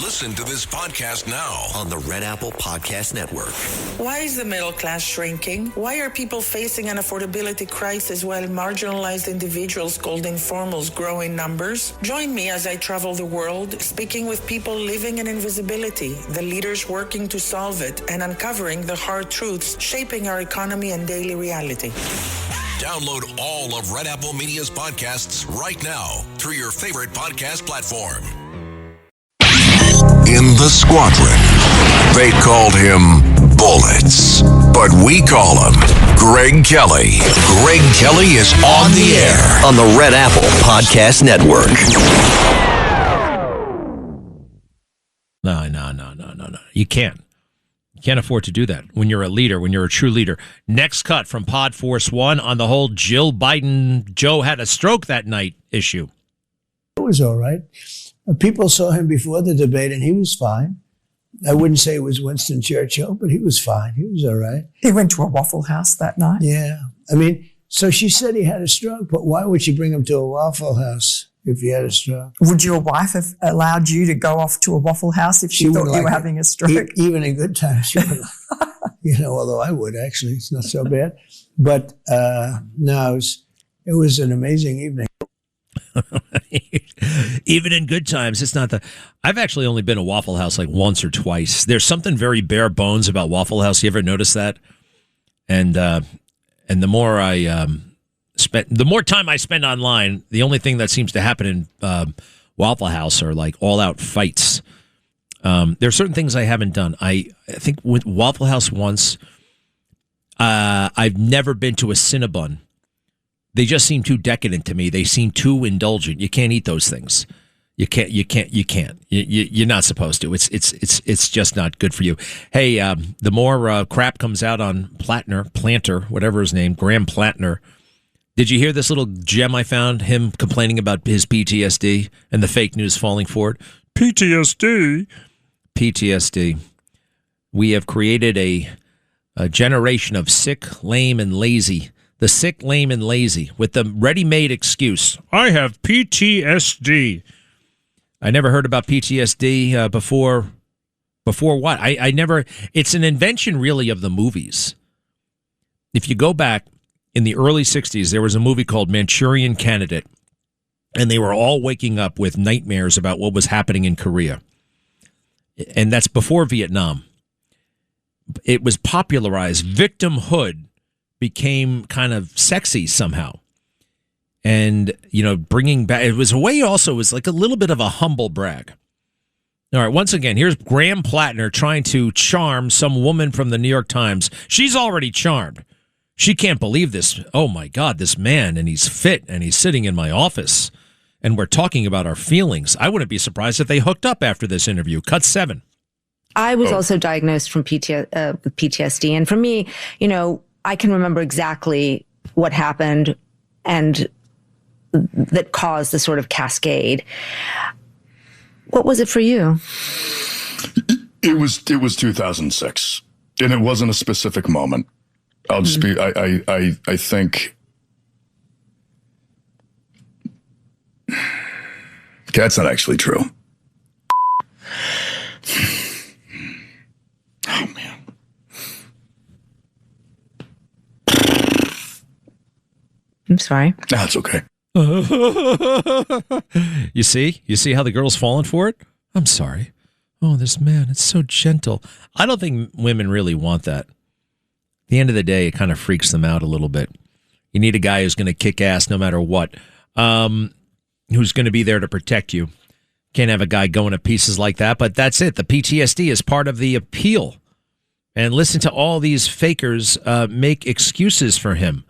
Listen to this podcast now on the Red Apple Podcast Network. Why is the middle class shrinking? Why are people facing an affordability crisis while marginalized individuals called informals grow in numbers? Join me as I travel the world, speaking with people living in invisibility, the leaders working to solve it, and uncovering the hard truths shaping our economy and daily reality. Download all of Red Apple Media's podcasts right now through your favorite podcast platform. In the squadron, they called him Bullets, but we call him Greg Kelly. Greg Kelly is on the air on the Red Apple Podcast Network. No. You can't. You can't afford to do that when you're a leader, when you're a true leader. Next cut from Pod Force One on the whole Jill Biden, Joe had a stroke that night issue. It was all right. People saw him before the debate, and he was fine. I wouldn't say it was Winston Churchill, but he was fine. He was all right. He went to a Waffle House that night. Yeah. I mean, so she said he had a stroke, but why would she bring him to a Waffle House if he had a stroke? Would your wife have allowed you to go off to a Waffle House if she thought you were having a stroke? Even in good times, she would. Although I would, actually. It's not so bad. But no, it was an amazing evening. Even in good times, it's not I've actually only been to Waffle House like once or twice. There's something very bare bones about Waffle House. You ever notice that? And the more the more time I spend online, the only thing that seems to happen in Waffle House are like all out fights. There are certain things I haven't done. I think with Waffle House once, I've never been to a Cinnabon. They just seem too decadent to me. They seem too indulgent. You can't eat those things. You can't. You're not supposed to. It's just not good for you. Hey, the more crap comes out on Planter, whatever his name, Graham Plattner. Did you hear this little gem I found? Him complaining about his PTSD and the fake news falling for it. PTSD. We have created a generation of sick, lame, and lazy. The sick, lame, and lazy with the ready-made excuse. I have PTSD. I never heard about PTSD before. Before what? I never. It's an invention, really, of the movies. If you go back in the early 60s, there was a movie called Manchurian Candidate, and they were all waking up with nightmares about what was happening in Korea. And that's before Vietnam. It was popularized. Victimhood became kind of sexy somehow. And, bringing back, it was a way also, it was like a little bit of a humble brag. All right, once again, here's Graham Plattner trying to charm some woman from the New York Times. She's already charmed. She can't believe this. Oh my God, this man, and he's fit, and he's sitting in my office, and we're talking about our feelings. I wouldn't be surprised if they hooked up after this interview. Cut 7. I was also diagnosed with PTSD. And for me, I can remember exactly what happened and that caused the sort of cascade. What was it for you? It was 2006, and it wasn't a specific moment. I'll just be. I think that's not actually true. Oh man. I'm sorry. That's okay. You see how the girl's falling for it? I'm sorry. Oh, this man, it's so gentle. I don't think women really want that. At the end of the day, it kind of freaks them out a little bit. You need a guy who's going to kick ass no matter what, who's going to be there to protect you. Can't have a guy going to pieces like that, but that's it. The PTSD is part of the appeal. And listen to all these fakers make excuses for him.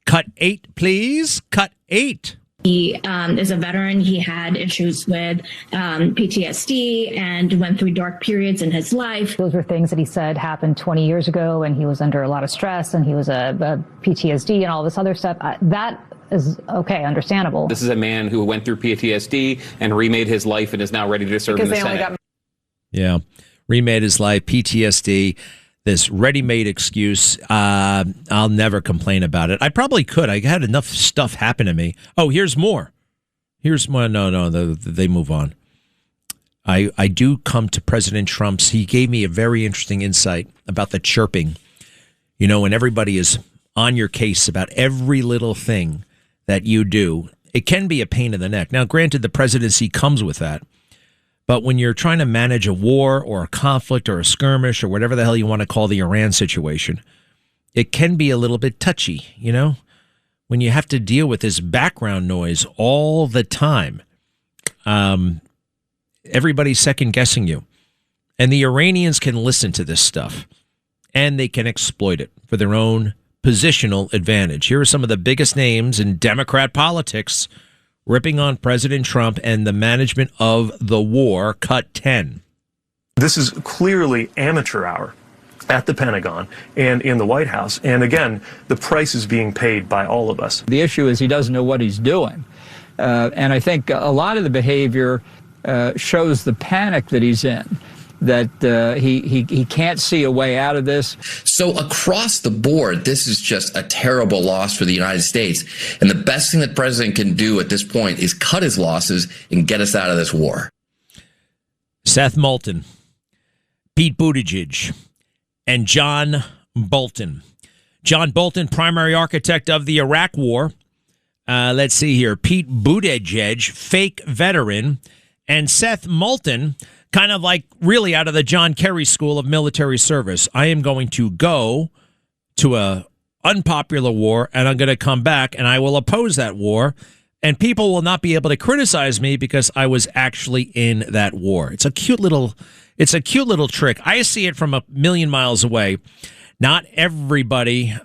Cut 8, please. Cut 8. He is a veteran. He had issues with PTSD and went through dark periods in his life. Those were things that he said happened 20 years ago, and he was under a lot of stress, and he was a PTSD and all this other stuff. That is okay, understandable. This is a man who went through PTSD and remade his life and is now ready to serve in the Senate. Yeah, remade his life, PTSD. This ready-made excuse, I'll never complain about it. I probably could. I had enough stuff happen to me. Oh, here's more. Here's more. No, they move on. I do come to President Trump's. He gave me a very interesting insight about the chirping. You know, when everybody is on your case about every little thing that you do, it can be a pain in the neck. Now, granted, the presidency comes with that. But when you're trying to manage a war or a conflict or a skirmish or whatever the hell you want to call the Iran situation, it can be a little bit touchy, you know, when you have to deal with this background noise all the time. Everybody's second guessing you. And the Iranians can listen to this stuff and they can exploit it for their own positional advantage. Here are some of the biggest names in Democrat politics ripping on President Trump and the management of the war. Cut 10. This is clearly amateur hour at the Pentagon and in the White House. And again, the price is being paid by all of us. The issue is he doesn't know what he's doing. And I think a lot of the behavior shows the panic that he's in, that he can't see a way out of this. So across the board, this is just a terrible loss for the United States. And the best thing that the president can do at this point is cut his losses and get us out of this war. Seth Moulton, Pete Buttigieg, and John Bolton. John Bolton, primary architect of the Iraq War. Let's see here. Pete Buttigieg, fake veteran. And Seth Moulton, kind of like really out of the John Kerry School of Military Service. I am going to go to a unpopular war, and I'm going to come back, and I will oppose that war, and people will not be able to criticize me because I was actually in that war. It's a cute little trick. I see it from a million miles away. Not everybody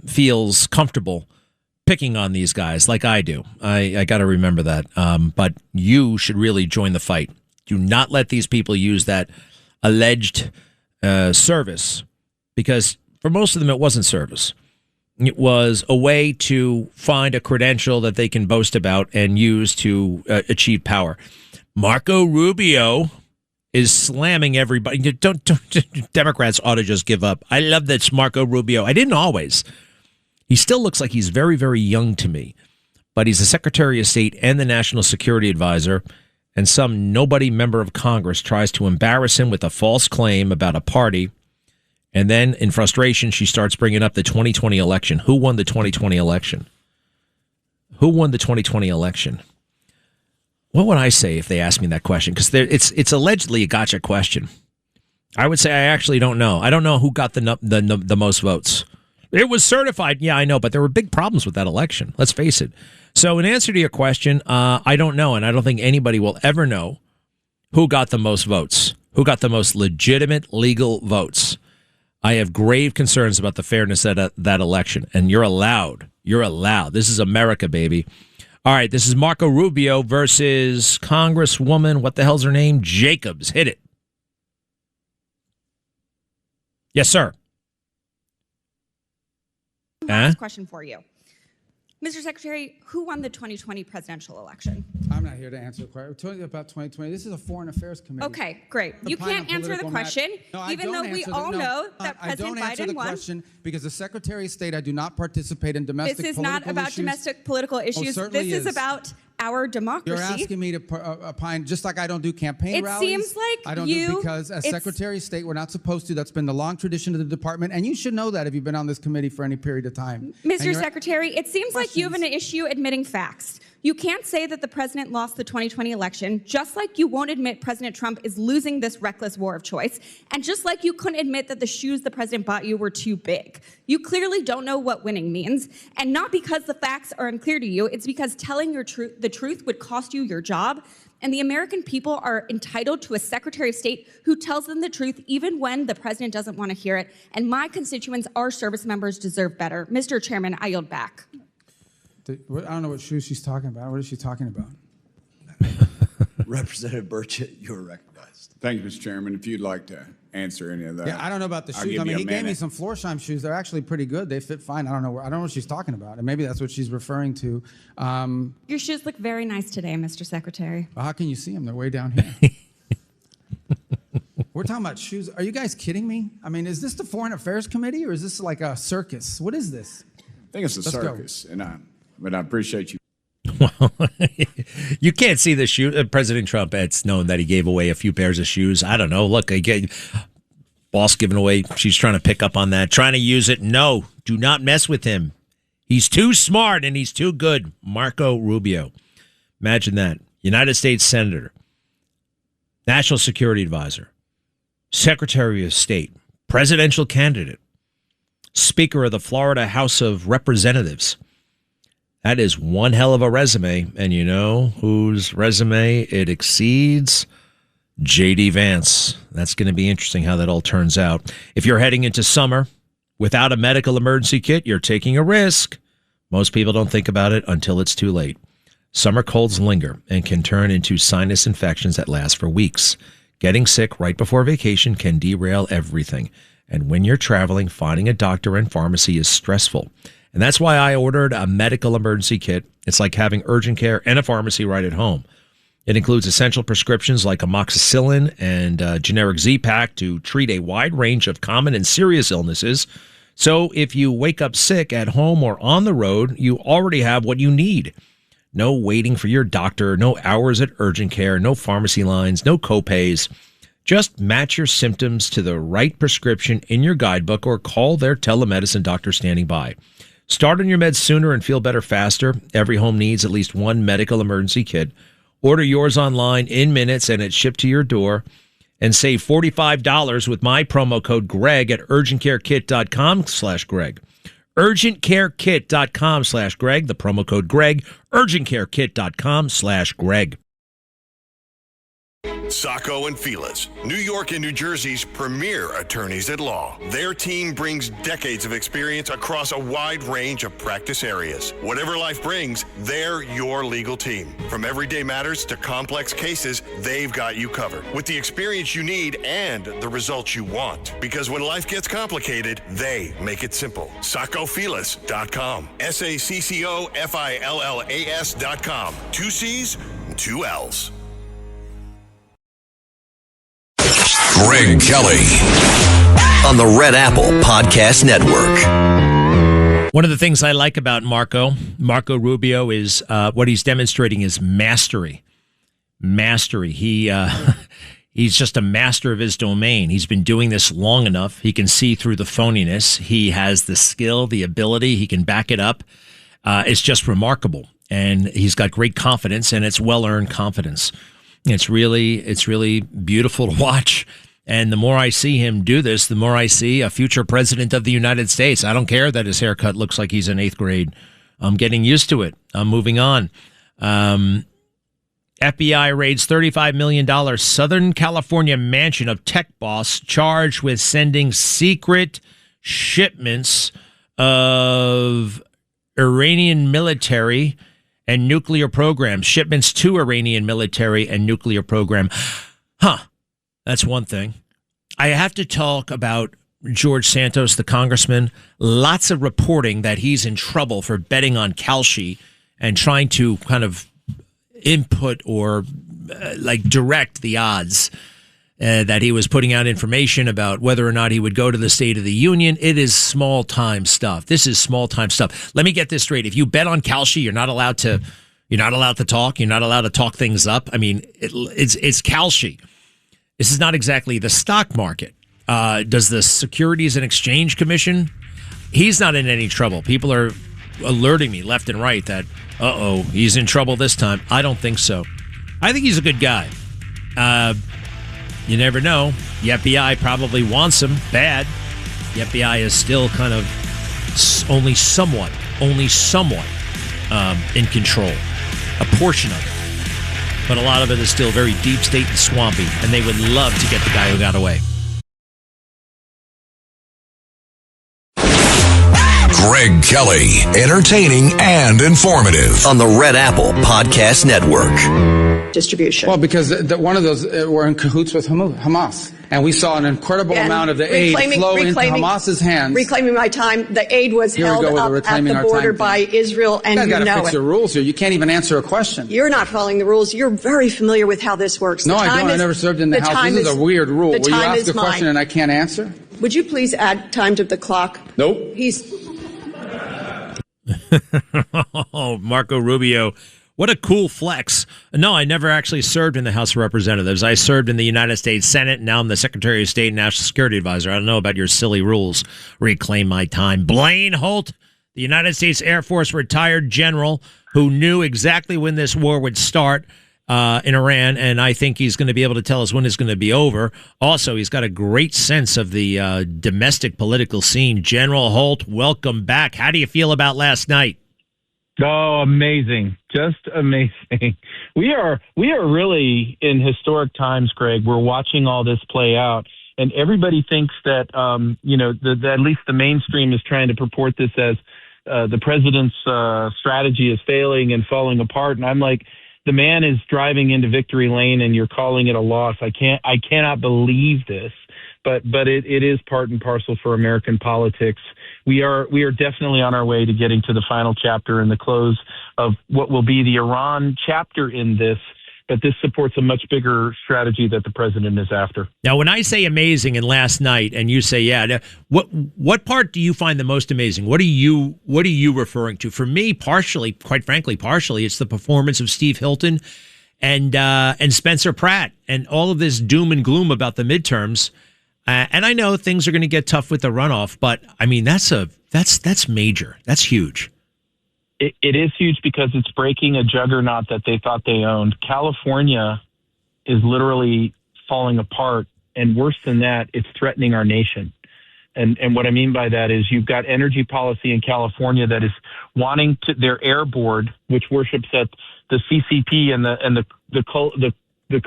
feels comfortable picking on these guys like I do. I got to remember that. But you should really join the fight. Do not let these people use that alleged service, because for most of them, it wasn't service. It was a way to find a credential that they can boast about and use to achieve power. Marco Rubio is slamming everybody. Don't Democrats ought to just give up. I love that Marco Rubio. I didn't always. He still looks like he's very, very young to me, but he's the Secretary of State and the National Security Advisor, and some nobody member of Congress tries to embarrass him with a false claim about a party, and then in frustration, she starts bringing up the 2020 election. Who won the 2020 election? Who won the 2020 election? What would I say if they asked me that question? Because it's allegedly a gotcha question. I would say I actually don't know. I don't know who got the most votes. It was certified. Yeah, I know, but there were big problems with that election. Let's face it. So in answer to your question, I don't know, and I don't think anybody will ever know who got the most votes, who got the most legitimate legal votes. I have grave concerns about the fairness of that election, and you're allowed. You're allowed. This is America, baby. All right, this is Marco Rubio versus Congresswoman, what the hell's her name? Jacobs. Hit it. Yes, sir. Last question for you. Mr. Secretary, who won the 2020 presidential election? I'm not here to answer the question. We're talking about 2020. This is a Foreign Affairs Committee. Okay, great. You can't answer the question, even though we all know that President Biden won. I don't answer the question because the Secretary of State, I do not participate in domestic political issues. This is not about domestic political issues. This is about our democracy. You're asking me to opine, just like I don't do campaign rallies. It seems like I don't do because as Secretary of State, we're not supposed to. That's been the long tradition of the department, and you should know that if you've been on this committee for any period of time. Mr. Secretary, it seems like you have an issue admitting facts. You can't say that the president lost the 2020 election, just like you won't admit President Trump is losing this reckless war of choice, and just like you couldn't admit that the shoes the president bought you were too big. You clearly don't know what winning means, and not because the facts are unclear to you, it's because telling the truth would cost you your job, and the American people are entitled to a Secretary of State who tells them the truth even when the president doesn't want to hear it, and my constituents, our service members, deserve better. Mr. Chairman, I yield back. I don't know what shoes she's talking about. What is she talking about? Representative Burchett, you're recognized. Thank you, Mr. Chairman. If you'd like to answer any of that. Yeah, I don't know about the shoes. I mean, he gave me some Florsheim shoes. They're actually pretty good. They fit fine. I don't know what she's talking about, and maybe that's what she's referring to. Your shoes look very nice today, Mr. Secretary. Well, how can you see them? They're way down here. We're talking about shoes. Are you guys kidding me? I mean, is this the Foreign Affairs Committee, or is this like a circus? What is this? I think it's a circus, but I appreciate you. Wow. You can't see the shoe. President Trump, it's known that he gave away a few pairs of shoes. I don't know. Look, boss giving away. She's trying to pick up on that, trying to use it. No, do not mess with him. He's too smart and he's too good. Marco Rubio. Imagine that. United States Senator, National Security Advisor, Secretary of State, presidential candidate, Speaker of the Florida House of Representatives. That is one hell of a resume. And you know whose resume it exceeds? J.D. Vance. That's going to be interesting how that all turns out. If you're heading into summer without a medical emergency kit, you're taking a risk. Most people don't think about it until it's too late. Summer colds linger and can turn into sinus infections that last for weeks. Getting sick right before vacation can derail everything. And when you're traveling, finding a doctor and pharmacy is stressful. And that's why I ordered a medical emergency kit. It's like having urgent care and a pharmacy right at home. It includes essential prescriptions like amoxicillin and generic Z-Pak to treat a wide range of common and serious illnesses. So if you wake up sick at home or on the road, you already have what you need. No waiting for your doctor, no hours at urgent care, no pharmacy lines, no copays. Just match your symptoms to the right prescription in your guidebook or call their telemedicine doctor standing by. Start on your meds sooner and feel better faster. Every home needs at least one medical emergency kit. Order yours online in minutes and it's shipped to your door. And save $45 with my promo code Greg at urgentcarekit.com/Greg. urgentcarekit.com/Greg. The promo code Greg. urgentcarekit.com/Greg. Sacco and Felix, New York and New Jersey's premier attorneys at law. Their team brings decades of experience across a wide range of practice areas. Whatever life brings, they're your legal team. From everyday matters to complex cases, they've got you covered with the experience you need and the results you want. Because when life gets complicated, they make it simple. SaccoFilas.com. SaccoFilas.com. 2 C's, 2 L's. Greg Kelly on the Red Apple Podcast Network. One of the things I like about Marco Rubio is what he's demonstrating is mastery. Mastery. He's just a master of his domain. He's been doing this long enough. He can see through the phoniness. He has the skill, the ability. He can back it up. It's just remarkable. And he's got great confidence, and it's well-earned confidence. It's really beautiful to watch. And the more I see him do this, the more I see a future president of the United States. I don't care that his haircut looks like he's in 8th grade. I'm getting used to it. I'm moving on. FBI raids $35 million Southern California mansion of tech boss charged with sending secret shipments of Iranian military and nuclear programs. Shipments to Iranian military and nuclear program. That's one thing. I have to talk about George Santos, the congressman. Lots of reporting that he's in trouble for betting on Kalshi and trying to kind of input or direct the odds. That he was putting out information about whether or not he would go to the State of the Union. It is small-time stuff. This is small-time stuff. Let me get this straight. If you bet on Kalshi, you're not allowed to talk. You're not allowed to talk things up. I mean, it's Kalshi. This is not exactly the stock market. Does the Securities and Exchange Commission? He's not in any trouble. People are alerting me left and right that, he's in trouble this time. I don't think so. I think he's a good guy. You never know. The FBI probably wants him bad. The FBI is still kind of only somewhat in control. A portion of it. But a lot of it is still very deep state and swampy, and they would love to get the guy who got away. Greg Kelly, entertaining and informative on the Red Apple Podcast Network. Distribution. Well, because one of those were in cahoots with Hamas. And we saw an incredible amount of the aid flow into Hamas's hands. Reclaiming my time. The aid was held up at the border by Israel, and you know it. You got to fix your rules here. You can't even answer a question. You're not following the rules. You're very familiar with how this works. No, I don't. I never served in the House. This is a weird rule. Will you ask a question and I can't answer? Would you please add time to the clock? Nope. Marco Rubio What a cool flex. No, I never actually served in the House of Representatives. I served in the United States Senate. Now I'm the Secretary of State and National Security Advisor. I don't know about your silly rules. Reclaim my time. Blaine Holt, the United States Air Force retired general who knew exactly when this war would start in Iran, and I think he's going to be able to tell us when it's going to be over. Also, he's got a great sense of the domestic political scene. General Holt, welcome back. How do you feel about last night? Oh, amazing. Just amazing. We are really in historic times, Greg. We're watching all this play out, and everybody thinks that, at least the mainstream is trying to purport this as the president's strategy is failing and falling apart. And I'm like, the man is driving into victory lane and you're calling it a loss. I cannot believe this, but it is part and parcel for American politics. We are definitely on our way to getting to the final chapter and the close of what will be the Iran chapter in this. But this supports a much bigger strategy that the president is after. Now, when I say amazing and last night, and you say, yeah, what part do you find the most amazing? What are you referring to? For me, quite frankly, it's the performance of Steve Hilton and Spencer Pratt and all of this doom and gloom about the midterms. And I know things are going to get tough with the runoff, but I mean that's major. That's huge. It is huge because it's breaking a juggernaut that they thought they owned. California is literally falling apart, and worse than that, it's threatening our nation. And what I mean by that is you've got energy policy in California that is wanting to, their air board, which worships at the CCP and the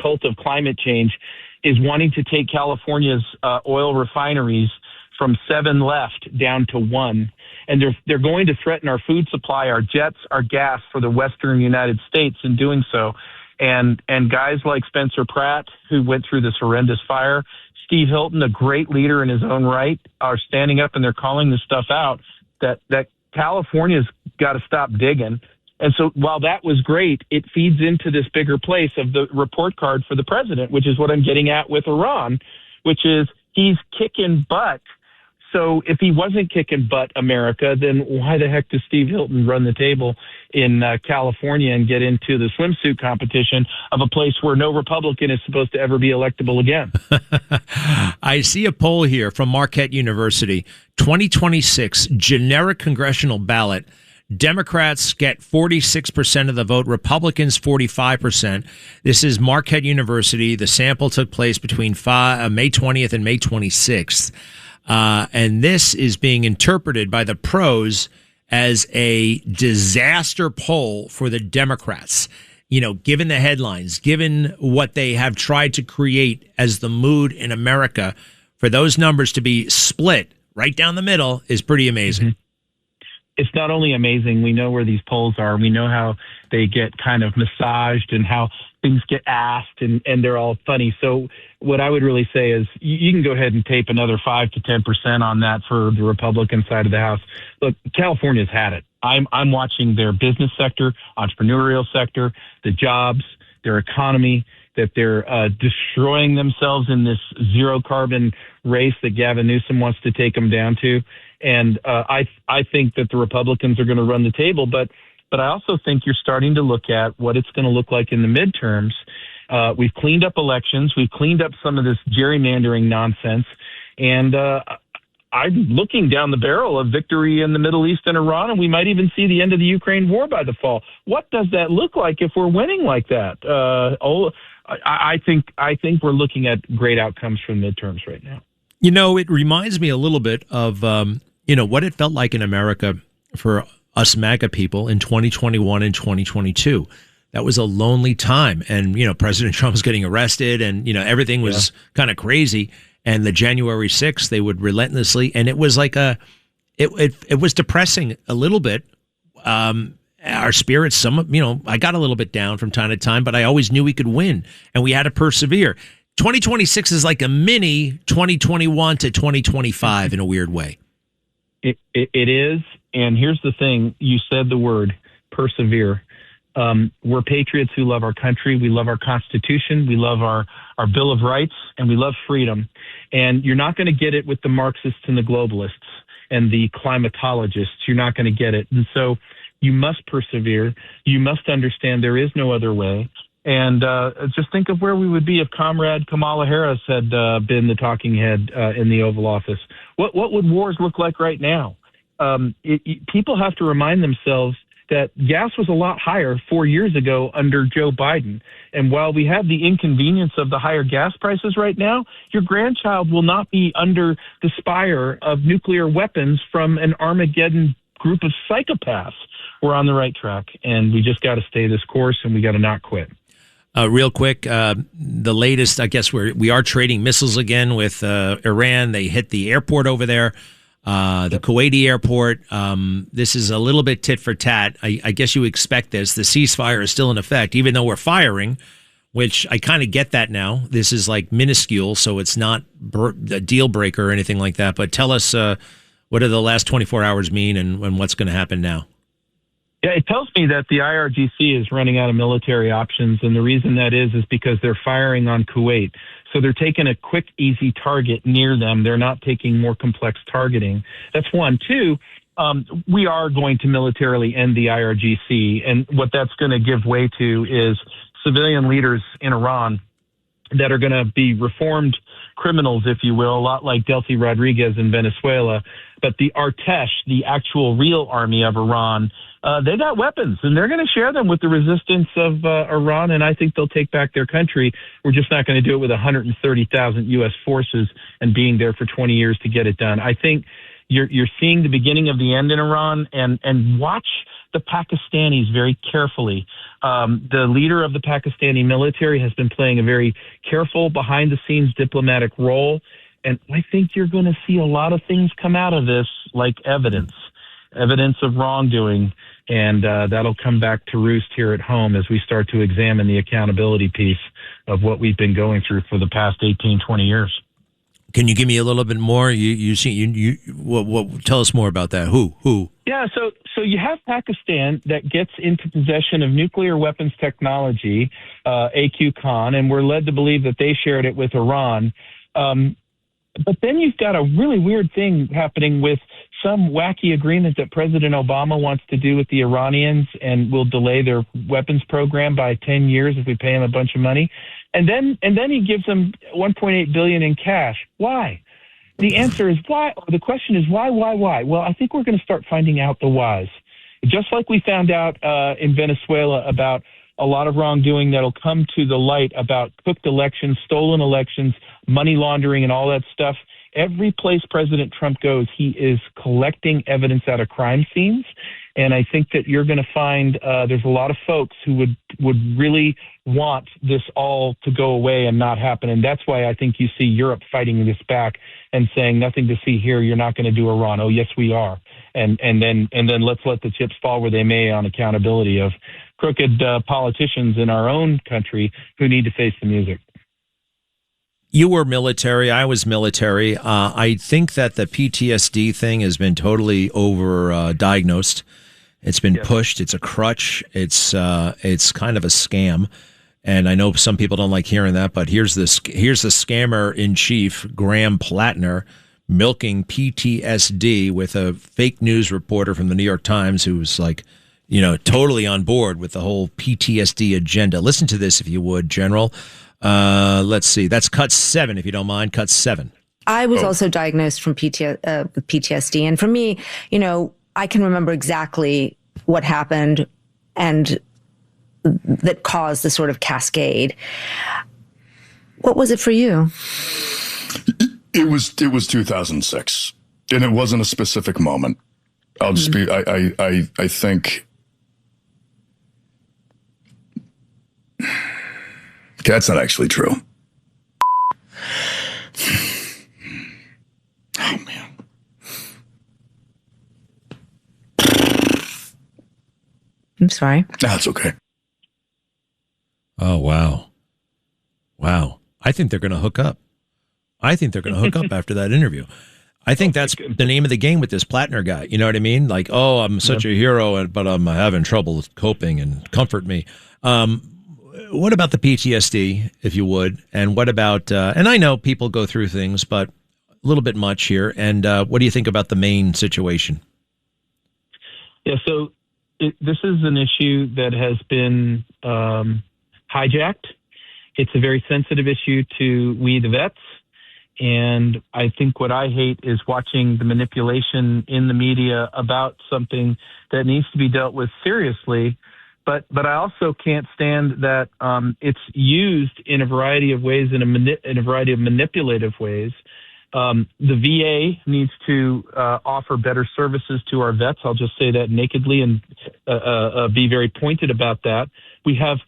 cult of climate change, is wanting to take California's oil refineries from 7 left down to 1. And they're going to threaten our food supply, our jets, our gas for the Western United States in doing so. And guys like Spencer Pratt, who went through this horrendous fire, Steve Hilton, a great leader in his own right, are standing up and they're calling this stuff out that California's got to stop digging. And so while that was great, it feeds into this bigger place of the report card for the president, which is what I'm getting at with Iran, which is he's kicking butt. So if he wasn't kicking butt, America, then why the heck does Steve Hilton run the table in California and get into the swimsuit competition of a place where no Republican is supposed to ever be electable again? I see a poll here from Marquette University, 2026 generic congressional ballot. Democrats get 46% of the vote, Republicans 45%. This is Marquette University. The sample took place between May 20th and May 26th. And this is being interpreted by the pros as a disaster poll for the Democrats. You know, given the headlines, given what they have tried to create as the mood in America, for those numbers to be split right down the middle is pretty amazing. Mm-hmm. It's not only amazing, we know where these polls are. We know how they get kind of massaged and how things get asked and they're all funny. So what I would really say is you can go ahead and tape another 5 to 10% on that for the Republican side of the House. Look, California's had it. I'm watching their business sector, entrepreneurial sector, the jobs, their economy, that they're destroying themselves in this zero carbon race that Gavin Newsom wants to take them down to. And I think that the Republicans are going to run the table, but I also think you're starting to look at what it's going to look like in the midterms. We've cleaned up elections. We've cleaned up some of this gerrymandering nonsense. And I'm looking down the barrel of victory in the Middle East and Iran, and we might even see the end of the Ukraine war by the fall. What does that look like if we're winning like that? I think we're looking at great outcomes from midterms right now. You know, it reminds me a little bit of, what it felt like in America for us MAGA people in 2021 and 2022. That was a lonely time. And, President Trump was getting arrested and, everything was kind of crazy. And the January 6th, they would relentlessly. And it was like it was depressing a little bit. Our spirits, I got a little bit down from time to time, but I always knew we could win and we had to persevere. 2026 is like a mini 2021 to 2025 in a weird way. It is. And here's the thing. You said the word persevere. We're patriots who love our country. We love our Constitution. We love our Bill of Rights, and we love freedom. And you're not going to get it with the Marxists and the globalists and the climatologists. You're not going to get it. And so You must persevere. You must understand there is no other way. And just think of where we would be if Comrade Kamala Harris had been the talking head in the Oval Office. What would wars look like right now? People have to remind themselves that gas was a lot higher 4 years ago under Joe Biden. And while we have the inconvenience of the higher gas prices right now, your grandchild will not be under the spire of nuclear weapons from an Armageddon group of psychopaths. We're on the right track, and we just got to stay this course, and we got to not quit. Real quick, the latest, I guess we are trading missiles again with Iran. They hit the airport over there, the Kuwaiti airport. This is a little bit tit for tat. I guess you expect this. The ceasefire is still in effect, even though we're firing, which I kind of get that now. This is like minuscule, so it's not a deal breaker or anything like that. But tell us, what do the last 24 hours mean and what's going to happen now? Yeah, it tells me that the IRGC is running out of military options, and the reason that is because they're firing on Kuwait. So they're taking a quick, easy target near them. They're not taking more complex targeting. That's one. Two, we are going to militarily end the IRGC, and what that's going to give way to is civilian leaders in Iran that are going to be reformed criminals, if you will, a lot like Delcy Rodriguez in Venezuela. But the Artesh, the actual real army of Iran, they got weapons, and they're going to share them with the resistance of Iran, and I think they'll take back their country. We're just not going to do it with 130,000 U.S. forces and being there for 20 years to get it done. I think you're seeing the beginning of the end in Iran, and watch the Pakistanis very carefully. The leader of the Pakistani military has been playing a very careful, behind-the-scenes diplomatic role, and I think you're going to see a lot of things come out of this, like evidence of wrongdoing, and that'll come back to roost here at home as we start to examine the accountability piece of what we've been going through for the past 18, 20 years. Can you give me a little bit more? Tell us more about that. Who? Yeah, so you have Pakistan that gets into possession of nuclear weapons technology, AQ Khan, and we're led to believe that they shared it with Iran. But then you've got a really weird thing happening with some wacky agreement that President Obama wants to do with the Iranians and will delay their weapons program by 10 years if we pay him a bunch of money. And then he gives them $1.8 billion in cash. Why? The answer is why. The question is why? Well, I think we're going to start finding out the whys. Just like we found out in Venezuela about a lot of wrongdoing that'll come to the light about cooked elections, stolen elections, money laundering, and all that stuff. Every place President Trump goes, he is collecting evidence out of crime scenes. And I think that you're going to find there's a lot of folks who would really want this all to go away and not happen. And that's why I think you see Europe fighting this back and saying nothing to see here. You're not going to do Iran. Oh, yes, we are. And then let's let the chips fall where they may on accountability of crooked politicians in our own country who need to face the music. You were military. I was military. I think that the PTSD thing has been totally over-diagnosed. It's been pushed. It's a crutch. It's kind of a scam. And I know some people don't like hearing that, but here's the scammer in chief, Graham Plattner, milking PTSD with a fake news reporter from the New York Times who's like, totally on board with the whole PTSD agenda. Listen to this, if you would, General. Let's see. That's cut 7, if you don't mind. Cut 7. I was also diagnosed with PTSD. And for me, I can remember exactly what happened and that caused the sort of cascade. What was it for you? It was 2006, and it wasn't a specific moment. I'll just be, I think that's not actually true. Oh, man. I'm sorry. That's okay. Oh, wow. I think they're going to hook up. After that interview. I think that's the name of the game with this Plattner guy. You know what I mean? Like, oh, I'm such a hero, but I'm having trouble coping, and comfort me. What about the PTSD, if you would? And what about, and I know people go through things, but a little bit much here. And what do you think about the main situation? Yeah, so this is an issue that has been hijacked. It's a very sensitive issue to we, the vets. And I think what I hate is watching the manipulation in the media about something that needs to be dealt with seriously. But I also can't stand that it's used in a variety of ways, in a variety of manipulative ways. The VA needs to offer better services to our vets. I'll just say that nakedly and be very pointed about that. We have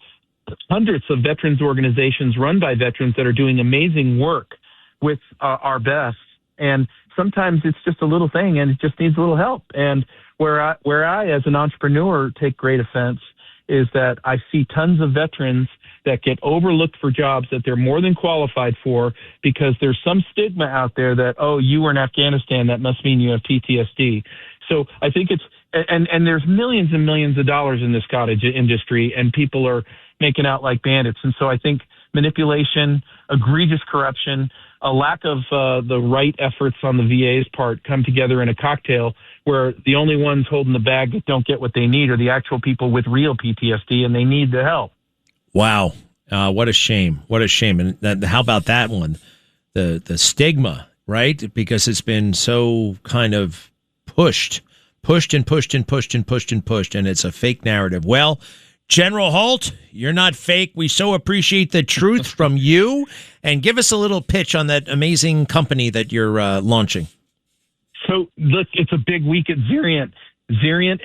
hundreds of veterans organizations run by veterans that are doing amazing work with our best. And sometimes it's just a little thing and it just needs a little help. And where I, as an entrepreneur, take great offense is that I see tons of veterans that get overlooked for jobs that they're more than qualified for because there's some stigma out there that, oh, you were in Afghanistan, that must mean you have PTSD. So I think it's, and there's millions and millions of dollars in this cottage industry, and people are making out like bandits. And so I think manipulation, egregious corruption, a lack of the right efforts on the VA's part come together in a cocktail where the only ones holding the bag that don't get what they need are the actual people with real PTSD, and they need the help. Wow. What a shame. What a shame. And how about that one? The stigma, right? Because it's been so kind of pushed, and it's a fake narrative. Well, General Holt, you're not fake. We so appreciate the truth from you. And give us a little pitch on that amazing company that you're launching. So, look, it's a big week at Xeriant. Xeriant,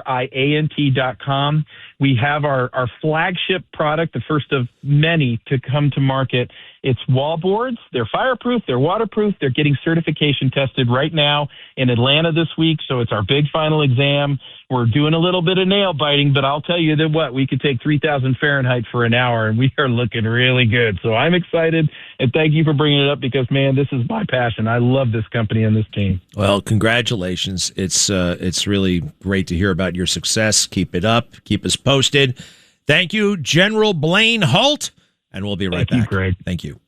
Xeriant.com. We have our flagship product, the first of many to come to market. It's wall boards. They're fireproof. They're waterproof. They're getting certification tested right now in Atlanta this week. So it's our big final exam. We're doing a little bit of nail biting, but I'll tell you that we could take 3,000 Fahrenheit for an hour, and we are looking really good. So I'm excited, and thank you for bringing it up because, man, this is my passion. I love this company and this team. Well, congratulations. It's really great to hear about your success. Keep it up. Keep us posted. Thank you, General Blaine Holt, and we'll be right back. Thank you, Greg. Thank you.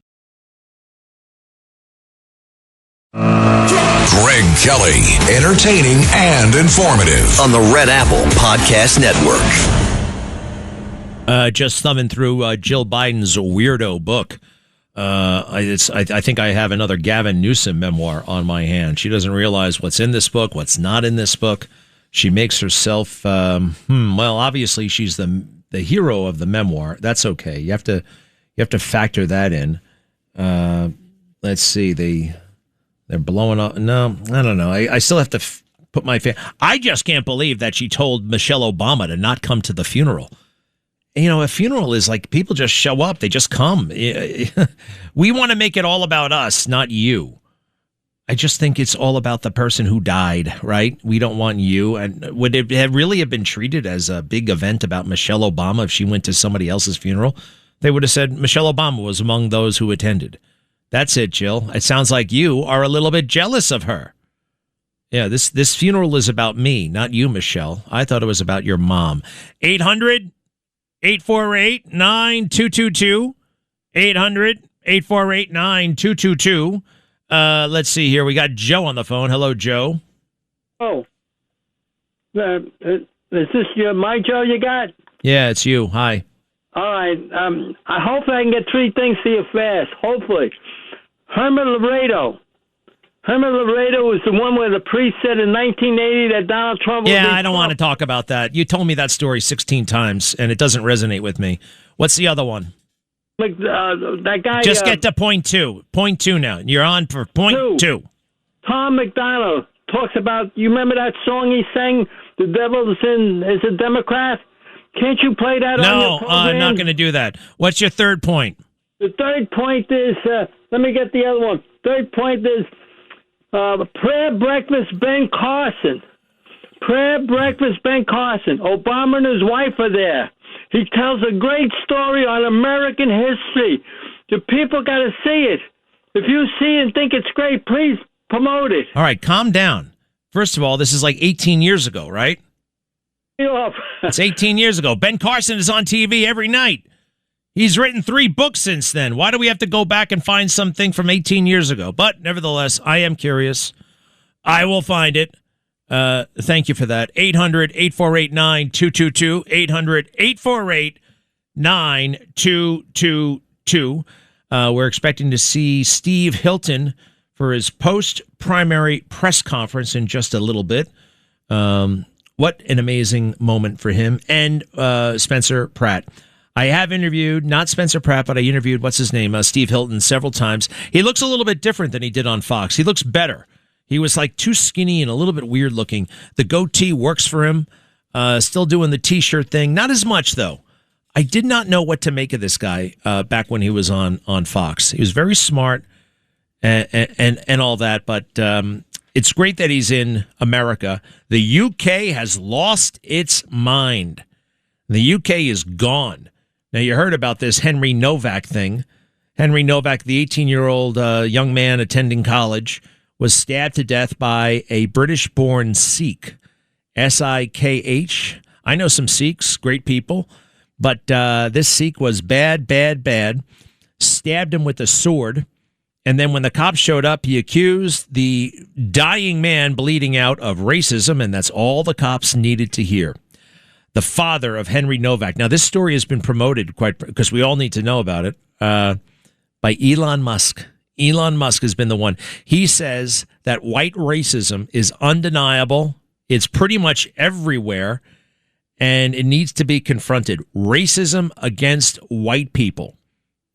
Greg Kelly, entertaining and informative on the Red Apple Podcast Network. Just thumbing through Jill Biden's weirdo book. I think I have another Gavin Newsom memoir on my hand. She doesn't realize what's in this book, what's not in this book. She makes herself, well, obviously she's the hero of the memoir. That's okay. You have to factor that in. Let's see. They're blowing up. No, I don't know. I still have to put my I just can't believe that she told Michelle Obama to not come to the funeral. You know, a funeral is like people just show up. They just come. We want to make it all about us, not you. I just think it's all about the person who died, right? We don't want you. And would it really have been treated as a big event about Michelle Obama if she went to somebody else's funeral? They would have said Michelle Obama was among those who attended. That's it, Jill. It sounds like you are a little bit jealous of her. Yeah, this funeral is about me, not you, Michelle. I thought it was about your mom. 800-848-9222. 800-848-9222. Let's see here. We got Joe on the phone. Hello, Joe. Oh. Is this my Joe you got? Yeah, it's you. Hi. All right. I hope I can get three things to you fast. Hopefully. Herman Laredo. Herman Laredo was the one where the priest said in 1980 that Donald Trump would be I don't want to talk about that. You told me that story 16 times, and it doesn't resonate with me. What's the other one? That guy. Just get to point two. Point two now. You're on for point two. Tom McDonald talks about, you remember that song he sang, The Devil is a Democrat? Can't you play that on your program? No, I'm not going to do that. What's your third point? The third point is, let me get the other one. Third point is prayer breakfast Ben Carson. Prayer breakfast Ben Carson. Obama and his wife are there. He tells a great story on American history. The people got to see it. If you see and think it's great, please promote it. All right, calm down. First of all, this is like 18 years ago, right? It's 18 years ago. Ben Carson is on TV every night. He's written 3 books since then. Why do we have to go back and find something from 18 years ago? But nevertheless, I am curious. I will find it. Thank you for that. 800-848-9222. 800-848-9222. We're expecting to see Steve Hilton for his post-primary press conference in just a little bit. What an amazing moment for him. And Spencer Pratt. I have interviewed, not Spencer Pratt, but I interviewed, what's his name, Steve Hilton several times. He looks a little bit different than he did on Fox. He looks better. He was like too skinny and a little bit weird looking. The goatee works for him. Still doing the T-shirt thing. Not as much, though. I did not know what to make of this guy back when he was on Fox. He was very smart and all that, but it's great that he's in America. The UK has lost its mind. The UK is gone. Now, you heard about this Henry Novak thing. Henry Novak, the 18-year-old young man attending college, was stabbed to death by a British-born Sikh, S-I-K-H. I know some Sikhs, great people, but this Sikh was bad, stabbed him with a sword, and then when the cops showed up, he accused the dying man bleeding out of racism, and that's all the cops needed to hear. The father of Henry Novak. Now, this story has been promoted because we all need to know about it, by Elon Musk. Elon Musk has been the one. He says that white racism is undeniable. It's pretty much everywhere, and it needs to be confronted. Racism against white people.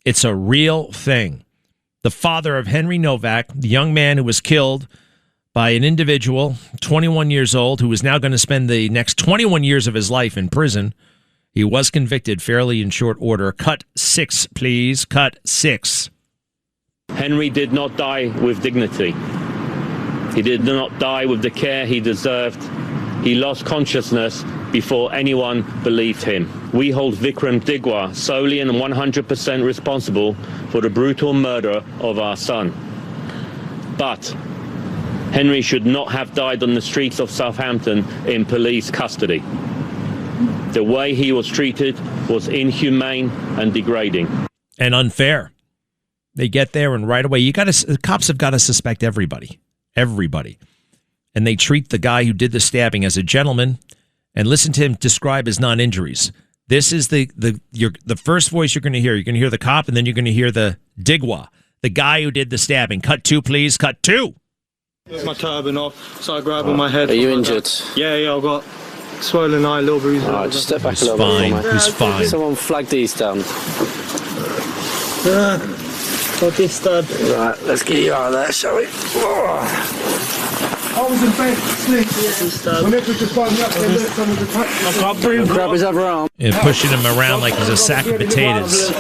It's a real thing. The father of Henry Novak, the young man who was killed by an individual, 21 years old, who is now going to spend the next 21 years of his life in prison. He was convicted fairly in short order. Cut 6, please. Cut 6. Henry did not die with dignity. He did not die with the care he deserved. He lost consciousness before anyone believed him. We hold Vikram Digwa solely and 100% responsible for the brutal murder of our son. But Henry should not have died on the streets of Southampton in police custody. The way he was treated was inhumane and degrading. And unfair. They get there and right away, the cops have got to suspect everybody. Everybody. And they treat the guy who did the stabbing as a gentleman and listen to him describe his non-injuries. This is the first voice you're going to hear. You're going to hear the cop, and then you're going to hear the Digwa, the guy who did the stabbing. Cut 2, please. Cut 2. My turban off, started grabbing my head. Are you injured? Yeah, I've got swollen eye, little bruises. Alright, just step back a little bit. He's fine. Someone flag these down. Got this stud. Right, let's get you out of there, shall we? I was in bed, sleep. My neighbour just found me up and someone's attacked me. I can't breathe. Grab his other arm. And pushing him around like he's a sack of potatoes.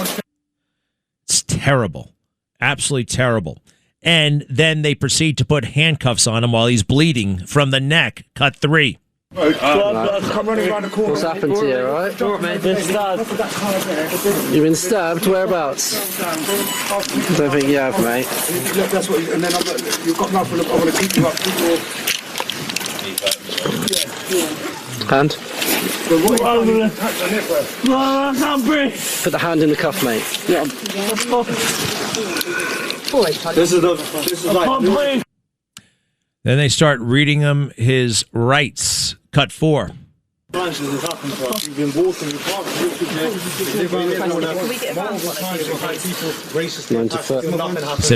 It's terrible. Absolutely terrible. And then they proceed to put handcuffs on him while he's bleeding from the neck. Cut 3. Come running around the corner. What's happened to you, alright? Been stabbed. You've been stabbed? Whereabouts? Don't think you have, mate. That's what and then you've got nothing. I want to keep you up. Hand? No, I can't breathe. Put the hand in the cuff, mate. Yeah. This is like. I can't breathe. Then they start reading him his rights. Cut 4. Said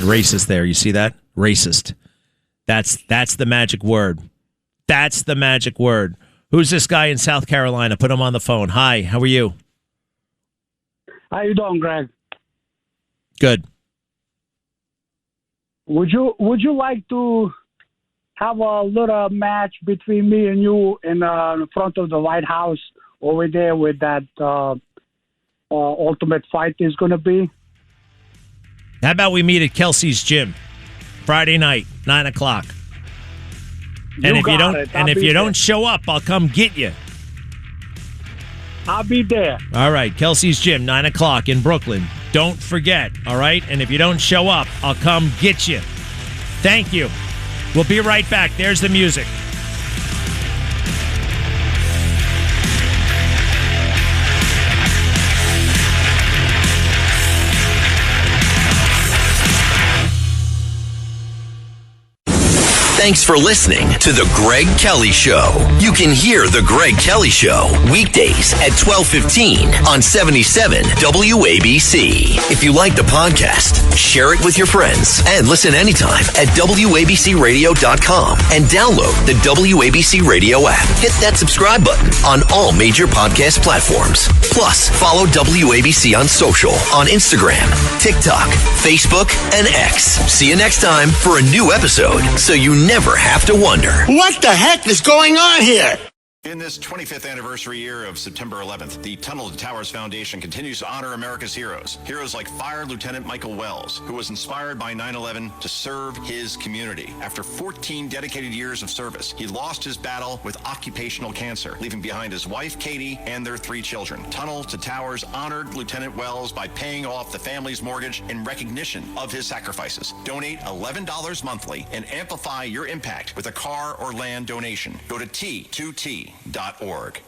racist there. You see that? Racist. That's the magic word. That's the magic word. Who's this guy in South Carolina? Put him on the phone. Hi, how are you? How you doing, Greg? Good. Would you like to have a little match between me and you in front of the White House over there with that ultimate fight is going to be? How about we meet at Kelsey's gym Friday night, 9 o'clock? And if you don't show up, I'll come get you. I'll be there. All right, Kelsey's gym, 9 o'clock in Brooklyn. Don't forget, all right? And if you don't show up, I'll come get you. Thank you. We'll be right back. There's the music. Thanks for listening to The Greg Kelly Show. You can hear The Greg Kelly Show weekdays at 12:15 on 77 WABC. If you like the podcast, share it with your friends and listen anytime at WABCRadio.com and download the WABC Radio app. Hit that subscribe button on all major podcast platforms. Plus, follow WABC on social on Instagram, TikTok, Facebook, and X. See you next time for a new episode so you never have to wonder. What the heck is going on here? In this 25th anniversary year of September 11th, the Tunnel to Towers Foundation continues to honor America's heroes. Heroes like Fire Lieutenant Michael Wells, who was inspired by 9/11 to serve his community. After 14 dedicated years of service, he lost his battle with occupational cancer, leaving behind his wife, Katie, and their 3 children. Tunnel to Towers honored Lieutenant Wells by paying off the family's mortgage in recognition of his sacrifices. Donate $11 monthly and amplify your impact with a car or land donation. Go to T2T.org.